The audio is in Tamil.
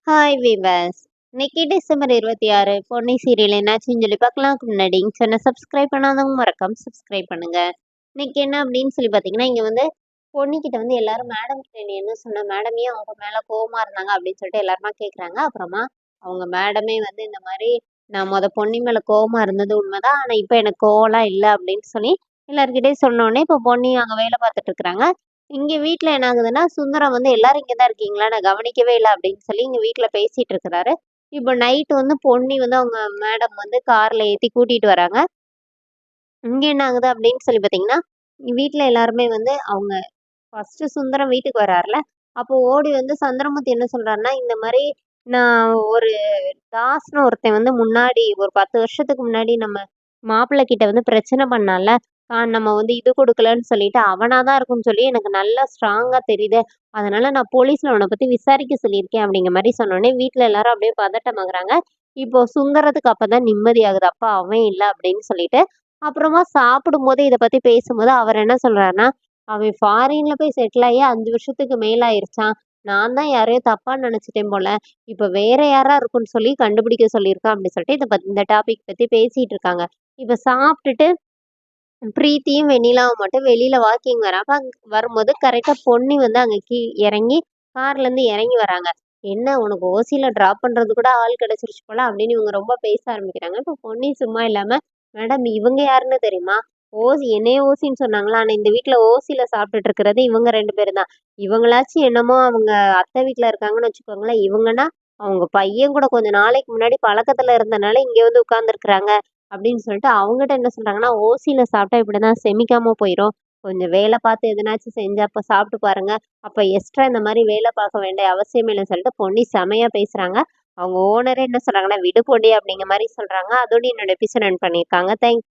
Hi viewers. இன்னைக்கு டிசம்பர் 26 பொன்னி சீரியல் என்னாச்சுன்னு சொல்லி பார்க்கலாம்க்கு முன்னாடி சேனல் சப்ஸ்கிரைப் பண்ணாதவங்க மறக்காம சப்ஸ்கிரைப் பண்ணுங்க. இன்னைக்கு என்ன அப்படின்னு சொல்லி பார்த்தீங்கன்னா, இங்க வந்து பொன்னிக்கிட்ட வந்து எல்லாரும் மேடம் கிட்ட நீ என்ன சொன்ன? மேடம் ஏன் அவங்க மேல கோவமா இருந்தாங்க அப்படின்னு சொல்லிட்டு எல்லாருமா கேட்குறாங்க. அப்புறமா அவங்க மேடமே வந்து இந்த மாதிரி நான் பொன்னி மேல கோவமா இருந்தது உண்மைதான். ஆனா இப்ப எனக்கு கோவம்லாம் இல்ல அப்படின்னு சொல்லி எல்லார்கிட்டயும் சொன்னோனே, இப்ப பொன்னி அங்க வேலை பார்த்துட்டு இருக்கிறாங்க. இங்க வீட்ல என்ன ஆகுதுன்னா, சுந்தரம் வந்து எல்லாரும் இங்க தான் இருக்கீங்களா? நான் கவனிக்கவே இல்ல அப்படின்னு சொல்லி இங்க வீட்ல பேசிட்டு இருக்கிறாரு. இப்ப நைட் வந்து பொன்னி வந்து அவங்க மேடம் வந்து கார்ல ஏத்தி கூட்டிட்டு வராங்க. இங்க என்ன ஆகுது அப்படின்னு சொல்லி பார்த்தீங்கன்னா, வீட்ல எல்லாருமே வந்து அவங்க ஃபர்ஸ்ட்டு சுந்தரம் வீட்டுக்கு வரார்ல, அப்போ ஓடி வந்து சந்திரமூர்த்தி என்ன சொல்றாருன்னா, இந்த மாரி நான் ஒரு தாஸ்ன்னு ஒருத்தன் வந்து முன்னாடி ஒரு 10 வருஷத்துக்கு முன்னாடி நம்ம மாப்பிள்ளை கிட்ட வந்து பிரச்சனை பண்ணான்ல. நம்ம வந்து இது குடுக்கலன்னு சொல்லிட்டு அவனா தான் இருக்கும்ன்னு சொல்லி எனக்கு நல்லா ஸ்ட்ராங்கா தெரியுது. அதனால நான் போலீஸ்ல அவன பத்தி விசாரிக்க சொல்லியிருக்கேன் அப்படிங்கிற மாரி சொன்னோனே, வீட்ல எல்லாரும் அப்படியே பதட்டமாகுறாங்க. இப்போ சுந்தரத்துக்கு அப்பதான் நிம்மதி ஆகுது. அப்பா அவன் இல்ல அப்படின்னு சொல்லிட்டு. அப்புறமா சாப்பிடும்போது இத பத்தி பேசும்போது அவர் என்ன சொல்றாருன்னா, அவன் ஃபாரின்ல போய் செட்டில் ஆகி 5 வருஷத்துக்கு மேல ஆயிருச்சாம். நான் தான் யாரையோ தப்பா நெனச்சுட்டேன் போல. இப்ப வேற யாரா இருக்கும்ன்னு சொல்லி கண்டுபிடிக்க சொல்லியிருக்கான் அப்படி சொல்லிட்டு இந்த டாபிக் பத்தி பேசிட்டு இருக்காங்க. இப்ப சாப்பிட்டுட்டு பிரீத்தியும், வெண்ணிலாவும் மட்டும் வெளியில வாக்கிங் வராங்க. வரும்போது கரெக்ட்டா பொன்னி வந்து அங்க இறங்கி கார்லேருந்து இறங்கி வராங்க. "என்ன உனக்கு ஓசில டிராப் பண்றது கூட ஆள் கிடைச்சிருச்சு போல" அப்படின்னு இவங்க ரொம்ப பேச ஆரம்பிக்கிறாங்க. இப்ப பொன்னி சும்மா இல்லாம, "மேடம் இவங்க யாருன்னு தெரியுமா? என்னைய ஓசின்னு சொன்னாங்களா? ஆனா இந்த வீட்ல ஓசில சாப்பிட்டுட்டு இருக்கிறது இவங்க 2 பேரும் தான். இவங்களாச்சும் என்னமோ அவங்க அத்தை வீட்ல இருக்காங்கன்னு வச்சுக்கோங்களேன். இவங்கன்னா அவங்க பையன் கூட கொஞ்ச நாளைக்கு முன்னாடி பழக்கத்துல இருந்தனால இங்க வந்து உட்கார்ந்துருக்காங்க." அப்படின்னு சொல்லிட்டு அவங்கட்ட என்ன சொல்றாங்கன்னா, "ஓசில சாப்பிட்டா இப்படிதான் செமிக்காம போயிரும். கொஞ்சம் வேலை பார்த்து எதனாச்சும் செஞ்சு அப்ப சாப்பிட்டு பாருங்க. அப்ப எக்ஸ்ட்ரா இந்த மாரி வேலை பார்க்க வேண்டிய அவசியமே இல்லன்னு" சொல்லிட்டு பொன்னி செமையா பேசுறாங்க. அவங்க ஓனரே என்ன சொல்றாங்கன்னா, "விடு பொன்னி" அப்படிங்கிற மாரி சொல்றாங்க. அதோட என்னோட எபிசோட் எண்ட் பண்ணியிருக்காங்க. தேங்க்